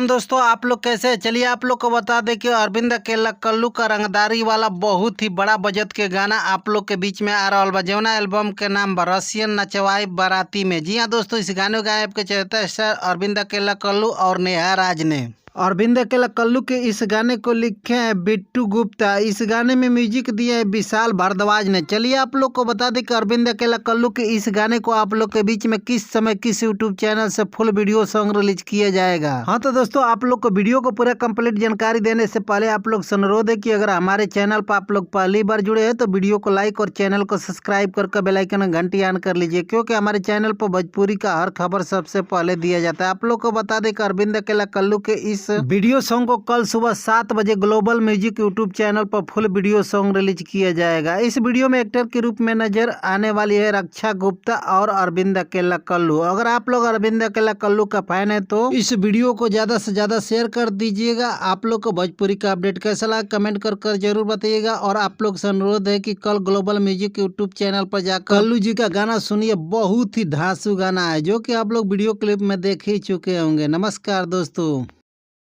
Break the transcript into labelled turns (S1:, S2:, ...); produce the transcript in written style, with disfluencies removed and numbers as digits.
S1: दोस्तों, आप लोग कैसे हैं? चलिए आप लोग को बता दें कि अरविंद अकेला कल्लू का रंगदारी वाला बहुत ही बड़ा बजट के गाना आप लोग के बीच में आ रहा बा। जौना एल्बम के नाम बा रसियन नचवाई बाराती में। जी हाँ दोस्तों, इस गाने को गाए आपके चहेता स्टार अरविंद अकेला कल्लू और नेहा राज ने। अरविंद अकेला कल्लू के इस गाने को लिखे हैं बिट्टू गुप्ता। इस गाने में म्यूजिक दिए है विशाल भारद्वाज ने। चलिए आप लोग को बता दें कि अरविंद अकेला कल्लू के इस गाने को आप लोग के बीच में किस समय किस यूट्यूब चैनल से फुल वीडियो सॉन्ग रिलीज किया जाएगा। हाँ तो दोस्तों, आप लोग को वीडियो को पूरा कंप्लीट जानकारी देने से पहले आप लोग से अनुरोध है कि अगर हमारे चैनल पर आप लोग पहली बार जुड़े हैं तो वीडियो को लाइक और चैनल को सब्सक्राइब करके बेल आइकन घंटी ऑन कर लीजिए, क्योंकि हमारे चैनल पर भोजपुरी का हर खबर सबसे पहले दिया जाता है। आप लोग को बता दें कि अरविंद अकेला कल्लू के इस वीडियो सॉन्ग को कल सुबह 7 बजे ग्लोबल म्यूजिक यूट्यूब चैनल पर फुल वीडियो सॉन्ग रिलीज किया जाएगा। इस वीडियो में एक्टर के रूप में नजर आने वाली है रक्षा गुप्ता और अरविंद अकेला कल्लू। अगर आप लोग अरविंद अकेला कल्लू का फैन है तो इस वीडियो को ज्यादा से ज्यादा शेयर कर दीजिएगा। आप लोग को भोजपुरी का अपडेट कैसा लगा कमेंट कर जरूर बताइएगा। और आप लोग से अनुरोध है कि कल ग्लोबल म्यूजिक यूट्यूब चैनल पर जाकर कल्लू जी का गाना सुनिए। बहुत ही धांसू गाना है जो कि आप लोग वीडियो क्लिप में देख ही चुके होंगे। नमस्कार दोस्तों।